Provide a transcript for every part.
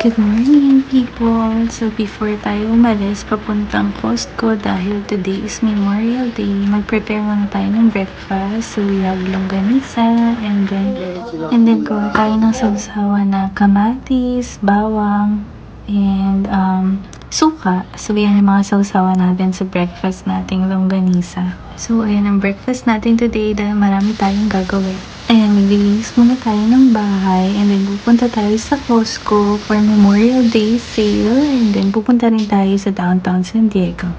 Good morning, people! So, before tayo umalis, papuntang Costco dahil today is Memorial Day, mag-prepare muna tayo ng breakfast. So, we have longganisa, and then gawa tayo ng sausawa na kamatis, bawang, and suka. So, yan yung mga sausawa natin sa breakfast nating longganisa. So, ayan ang breakfast natin today dahil marami tayong gagawin. Ayan, maglilinis muna tayo ng bahay and then pupunta tayo sa Costco for Memorial Day sale and then pupunta rin tayo sa downtown San Diego.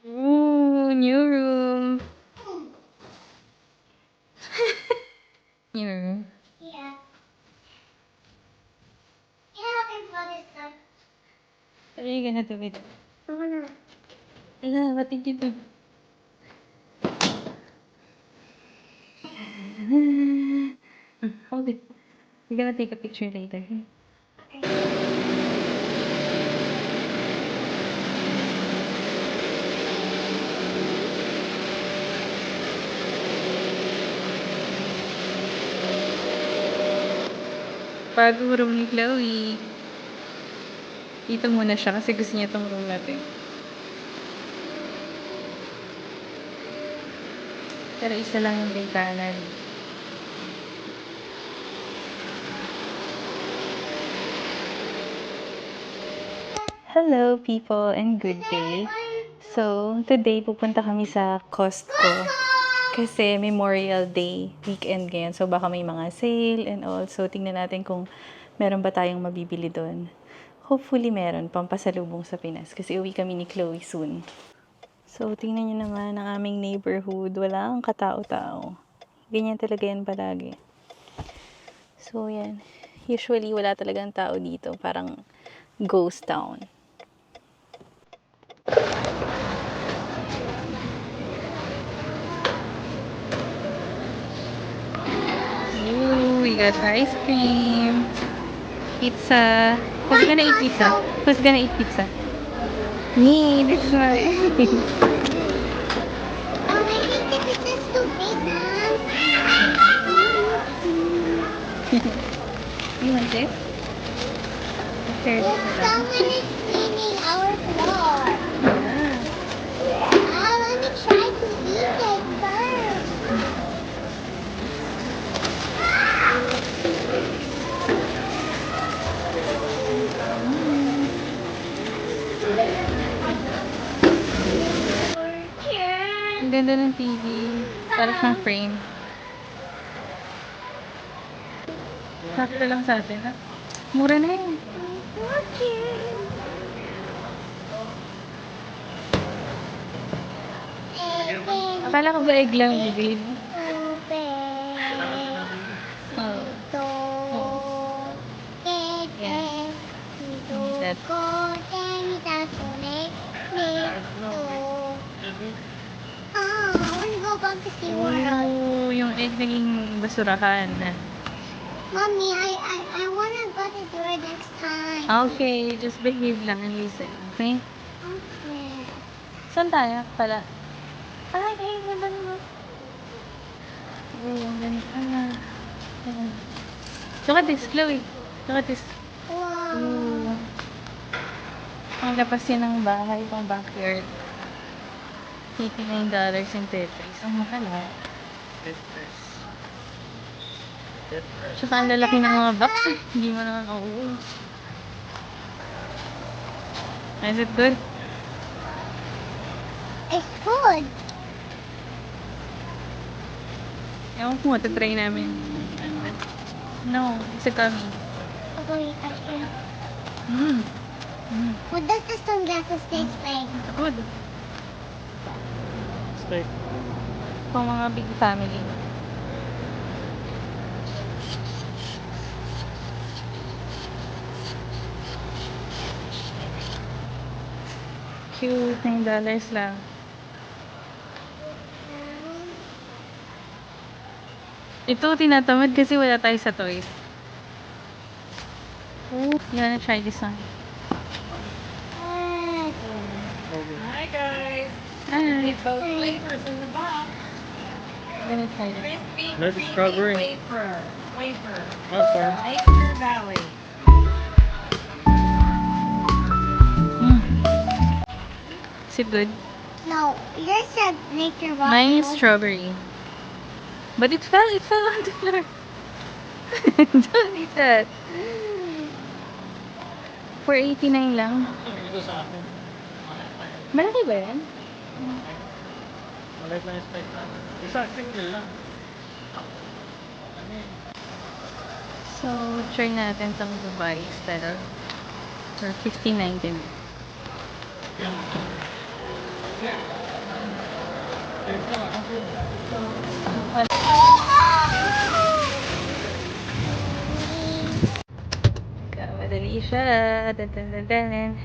Ooh, new room. New room. Yeah. Yeah, I can plug this stuff. What are you gonna do with it? I'm gonna. Ella, what did you do? Hold it. We're gonna take a picture later. Bagong room ni Chloe. Dito muna siya kasi gusto niya itong room natin. Pero isa lang yung bintana. Hello people and good day. So, today pupunta kami sa Costco kasi Memorial Day weekend ngayon. So, baka may mga sale and all. So, tingnan natin kung meron ba tayong mabibili doon. Hopefully meron, pampasalubong sa Pinas kasi uwi kami ni Chloe soon. So, tingnan nyo naman ang aming neighborhood. Wala ang katao-tao. Ganyan talaga yan palagi. So, yan. Usually, wala talagang tao dito. Parang ghost town. Ooh, we got ice cream. Pizza. Who's gonna eat pizza? Who's gonna eat pizza? Me, this is my... Oh, I think the pizza's too big, Mom. You want this? There's Someone is cleaning our floor. yeah. Let me try to eat it first. Ang ganda ng TV. Para siyang frame. Sakto lang sa atin, ha? Mura na yun. Akala ko ba egg lang bibili mo? Oh. That. I want to go back to SeaWorld. Oh, yung egg naging basurahan na. Mommy, I want to go to SeaWorld next time. Okay, just behave lang and listen. Okay? Okay. Saan tayo pala? Ay, ganda mo. Oh, ang ganda. Look at this, Chloe. Look at this. Wow. Ooh. Ang labas yan ng bahay, pang backyard. $89 yung Tetris. Ang mahal, ha? Tsaka ang lalaki ng mga box, eh. Hindi mo naman mauuwi. Is it good? It's good. Ewan ko, matatry namin. No, it's a gummy. Okay, ice cream. Mm. Mm. What does the sunglasses taste like? Good. Straight. Pang mga big family. cute. $9 lang. Ito, tinatamad kasi wala tayo sa toys. You wanna try this one? Hi guys! Hi. Both flavors in the box. I'm gonna try this. Crispy Maybe creamy strawberry. wafer. Okay. Nature Valley. Is it good? No, yours said nature walk. Mine is strawberry. But it fell on the floor. Don't eat that. $4.89 lang. Ito sa akin. Malaki ba yan? Maliit lang yung spike namin. Isa, single lang. So, try natin itong Dubai style. For $15.99. Madali siya. Dan.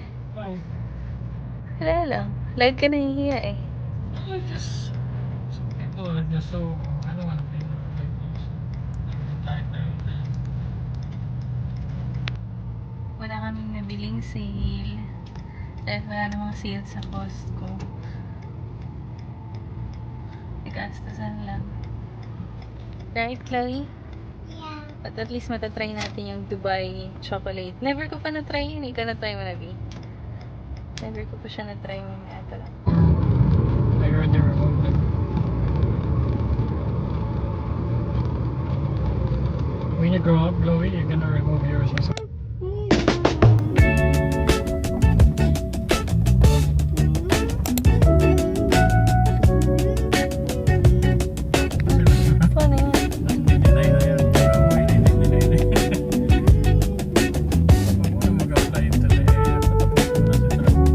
Wala lang. Lag ka nahihiya eh. Just, some people are just so, I don't want to be like this. Wala kaming nabiling sale. Dahil wala namang sale sa Costco. Nagastasan lang. Right, Chloe? Yeah. But at least matatry natin yung Dubai chocolate. Never ko pa na-try yun. Ikaw na-try mo na, B. Never ko pa siya na-try mo na. Ito lang. I already removed it. When you grow up, Chloe, you're gonna remove yours also. Paano yan? Dinay na yan. Amoy, dinay na yan. Huwag mo na mag-apply ito na eh. Patapos na si Trump.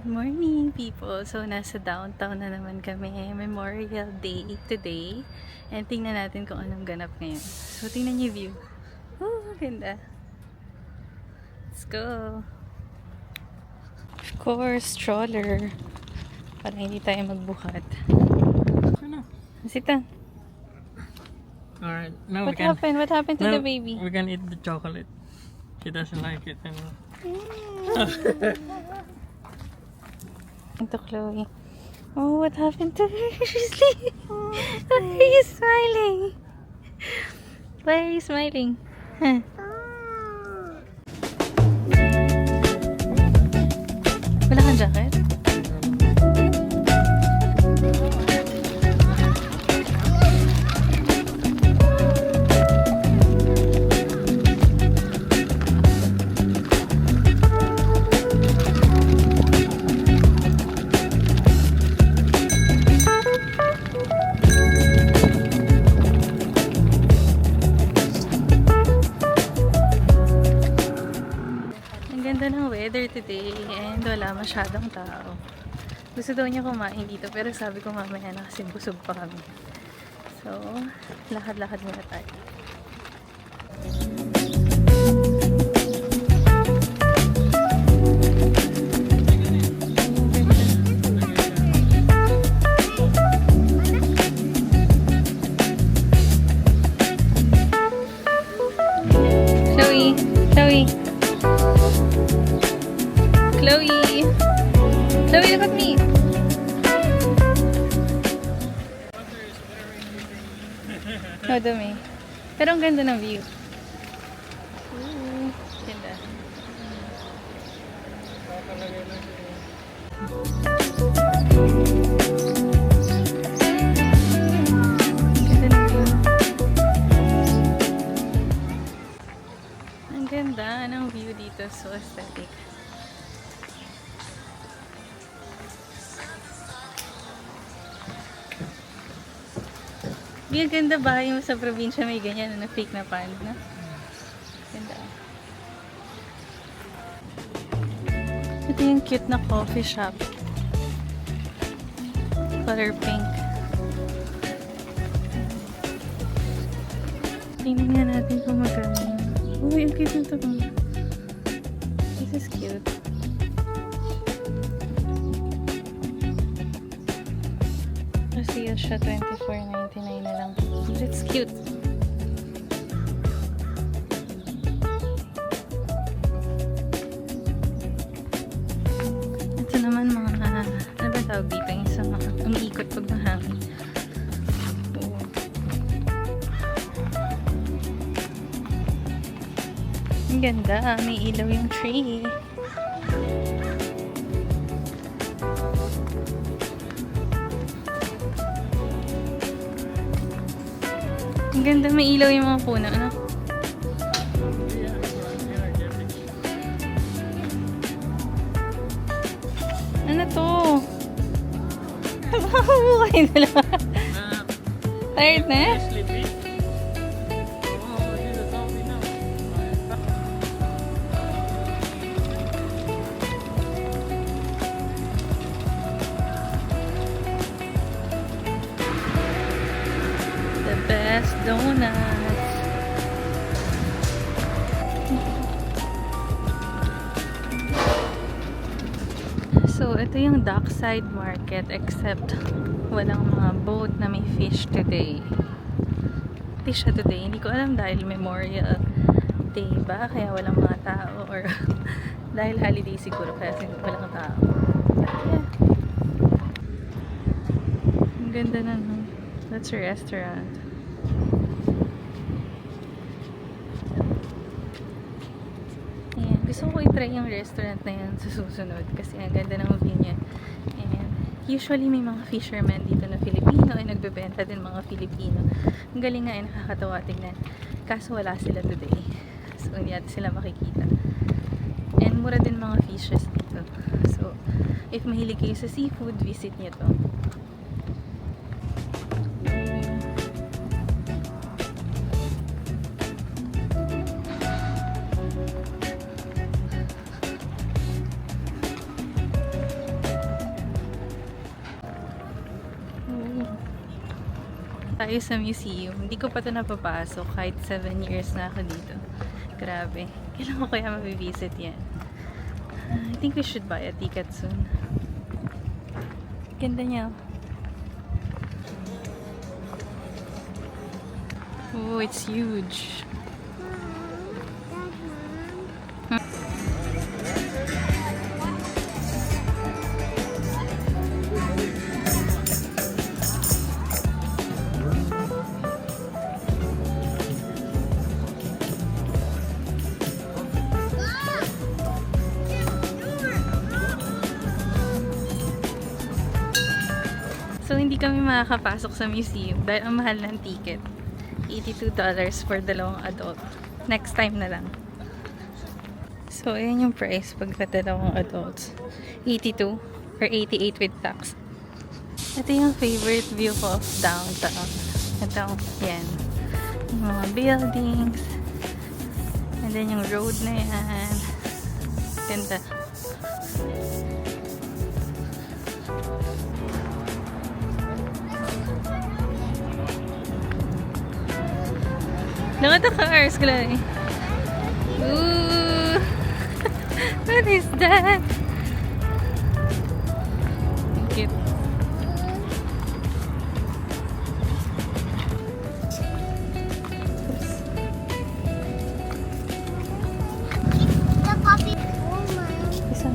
Morning, people. So, nasa downtown na naman kami. Memorial Day today. And tingnan natin kung anong ganap ngayon. So, tingnan niyo yung view. Ganda. Let's go. Of course, stroller. Para hindi tayo magbuhat. Ano? Sita, Alright, now what happened? What happened to the baby? We can eat the chocolate. She doesn't like it anymore. Ito, Chloe. Oh, what happened to her? She's sleeping. Why are you smiling? Why are you smiling? Huh? Wala kang jacket? Ang ganda ng weather today and wala masyadong tao. Gusto daw niya kumain dito pero sabi ko mamaya na kasi busog pa kami. So, lakad-lakad muna tayo. Chloe! Chloe, look at me! No, dumi. Pero ang ganda ng view. Ganda. Ganda ng view. Ang ganda ng view dito. So aesthetic. Ang ganda bahay mo sa probinsya, may ganyan na fake na pond, no? Ganda. Ito yung cute na coffee shop. Color pink. Tingnan nga natin kung magkano. Uy, ang cute nito. This is cute. Kasi siya $24.99 na lang. But it's cute. Ito naman mga, ano ba tawag dito? Yung sa mga umiikot pag mahangin. Oo. Ang ganda. May ilaw yung tree. Ang ganda, may ilaw yung mga puno, ano? Ano to? Nakakabukay na lang. Tired na? The best donuts. So, ito yung dockside market except walang mga boat na may fish today. Fish siya today. Hindi ko alam dahil Memorial Day ba? Kaya walang mga tao or dahil holiday siguro kaya walang tao. Yeah. Ang ganda na, no? That's a restaurant. Ayan. Gusto ko i-try yung restaurant na yan sa susunod kasi ang ganda ng view niya. And usually may mga fishermen dito na Filipino ay nagbebenta din mga Filipino. Ang galing nga ay nakakatawa tingnan. Kaso wala sila today. So hindi natin sila makikita. And mura din mga fishes dito. So if mahilig kayo sa seafood, visit niyo to. Tayo sa museum. Hindi ko pa ito napapasok kahit 7 years na ako dito. Grabe. Kailan ko kaya mabivisit yan? I think we should buy a ticket soon. Ganda niya. Oh, it's huge. So, hindi kami makakapasok sa museum dahil ang mahal ng ticket. $82 for dalawang adult. Next time na lang. So, ayan yung price pag dalawang adults. 82 or 88 with tax. Ito yung favorite view ko of downtown. Ito, yan. Yung mga buildings. And then yung road na yan. Ganda. Look at the cars, Chloe. Ooh! What is that? Cute. The coffee. Oh my. Isang.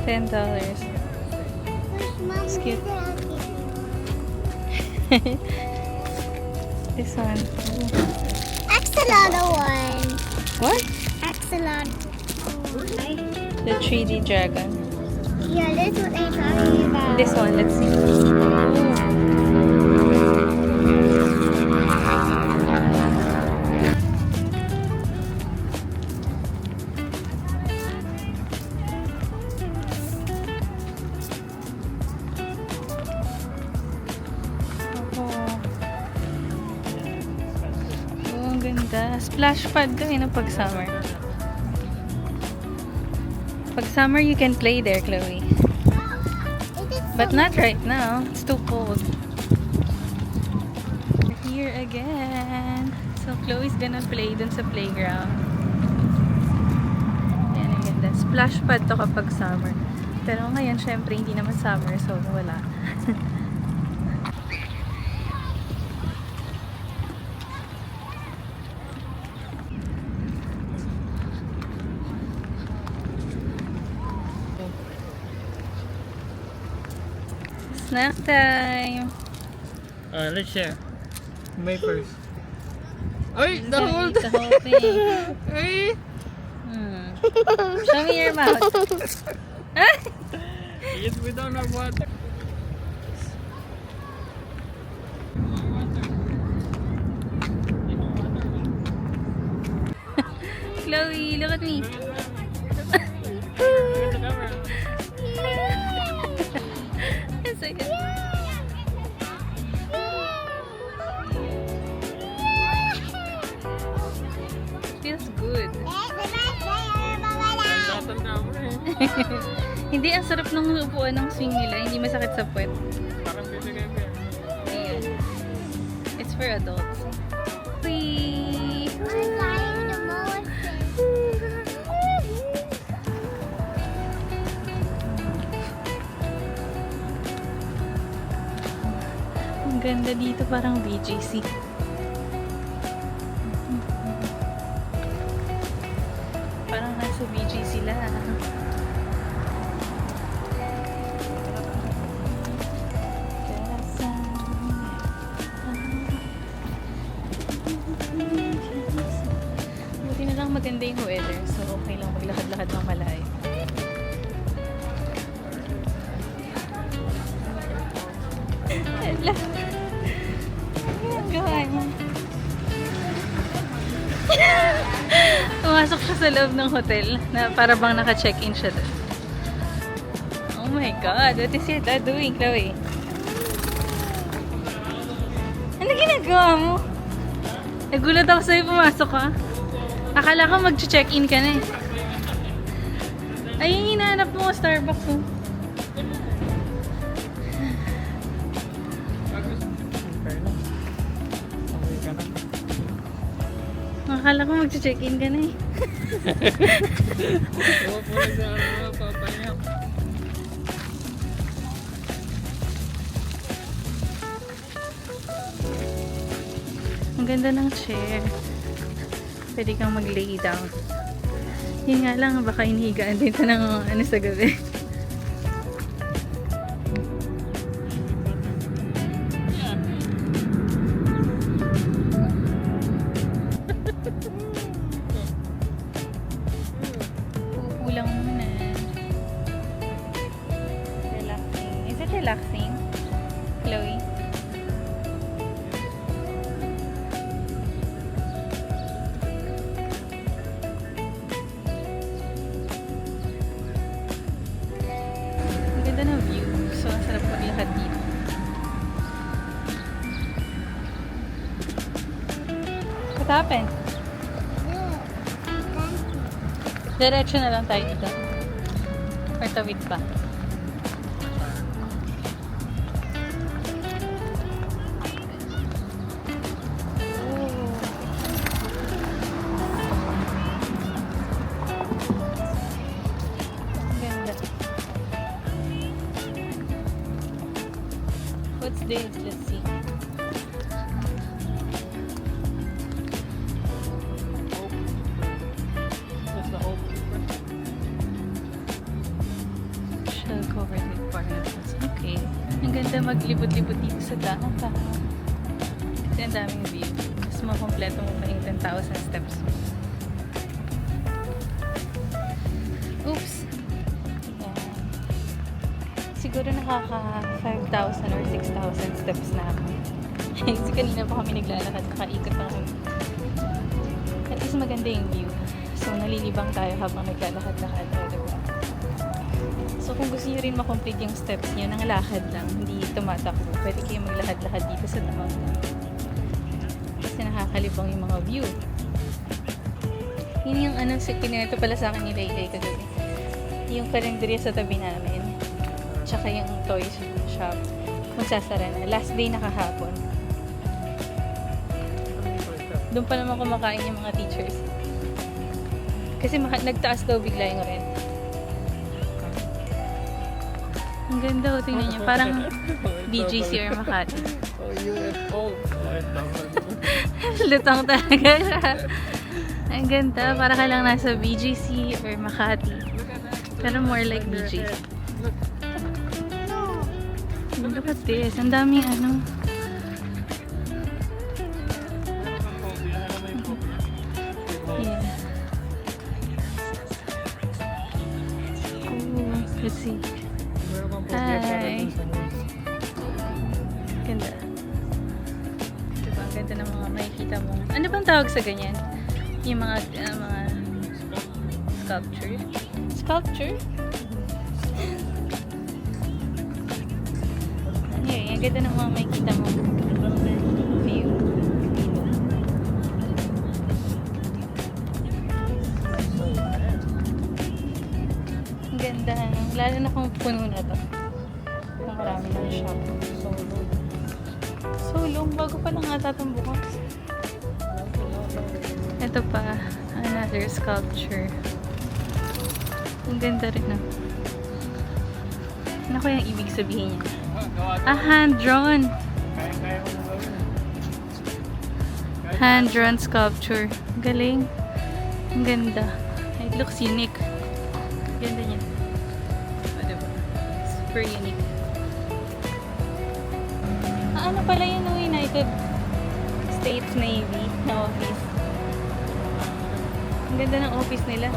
$10. Where's Mommy? It's cute. Okay. This one. Axolotl one. What? Axolotl. The 3D dragon. Yeah, that's what I'm talking about. This one, let's see. Ooh. Oh, ang ganda. Splash pad to na pag summer. Pag summer, you can play there, Chloe. It is But not right now. It's too cold. We're here again. So, Chloe's gonna play dun sa playground. Ayan, ang ganda. Splash pad to kapag summer. Pero ngayon, syempre, hindi naman summer. So, wala. Snack time! Let's share. May first. Ay, the whole The whole thing. Ay! Show me your mouth. Yes, we don't have water. Chloe, look at me. Look at the camera. It's like feels good. Nagtatang camera eh. Hindi, ang sarap ng upuan ng swing nila. Hindi masakit sa puwet. Parang bibigay ko yan. Ayan. It's for adults. Whee! Ang ganda dito, parang BGC. Parang nasa BGC lang. Buti na lang maganda yung weather, so okay lang maglakad-lakad ng malayo. Hala. Ang gawa mo. Pumasok siya sa loob ng hotel na para bang naka-check-in siya doon. Oh my God, what is your dad doing, Chloe? Ano ginagawa mo? Nagulat ako sa'yo pumasok ka. Akala ko mag-check-in ka na eh. Ay, yung hinahanap mo, Starbucks oh. Akala ko mag-check-in ka na eh. Huwag mo na sa ano, papayak. Ang ganda ng chair. Pwede kang mag-lay down. Yun nga lang, baka inihigaan din ito ng ano sa gabi. Uupo lang muna. Relaxing. Is it relaxing, Chloe? Ang ganda ng view. So, ang sarap maglakad dito. What happened? Diretso na lang tayo dito. Or tawid pa. Ang ganda. What's this? Let's see. That's the whole ganda maglibot-libot dito sa downtown. Kasi ang daming view. Mas makompleto mo pa yung 10,000 steps. Oops! Ayan. Siguro nakaka 5,000 or 6,000 steps na ako. Kasi kanina pa kami naglalakad, nakaikot pa kami. At least maganda yung view. So, nalilibang tayo habang naglalakad-lakad. Diba? So, kung gusto nyo rin makomplete yung steps nyo, nang lakad lang, hindi tumatakbo, pwede kayo maglakad-lakad dito sa downtown. Kasi nakakalibang yung mga view. Yun yung kinuwento pala sa akin ni Laylay kagabi. Yung kalendarya sa tabi namin. Tsaka yung toy shop. Kung sasara na. Last day na kahapon. Doon pa naman kumakain yung mga teachers. Kasi nagtaas daw bigla yung rent. Ang ganda ho, tingnan niyo. Parang BGC or Makati. Oh, UFO. Lutang talaga siya. Ang ganda. Para ka lang nasa BGC or Makati. Pero more like BGC. Look at this. Ang daming ano. Yeah. Cool. Let's see. Hi. Ganda. Diba? Ang ganda ng mga makikita mo. Ano bang tawag sa ganyan? Yung mga sculpture? Sculpture? Yeah, ang ganda ng mga makikita mo. View. Ang ganda. Lalo na kung puno na to. Kung marami ng shop. So long. Bago pa lang ata itong bukas. Ito pa. Another sculpture. Ang ganda rin na. Ano ko yung ibig sabihin niya? Hand-drawn. Hand-drawn sculpture. Galing. Ang ganda. It looks unique. Ganda niya. Diba? Super unique. Ano pala yun ng United States Navy na office? Ang ganda ng office nila.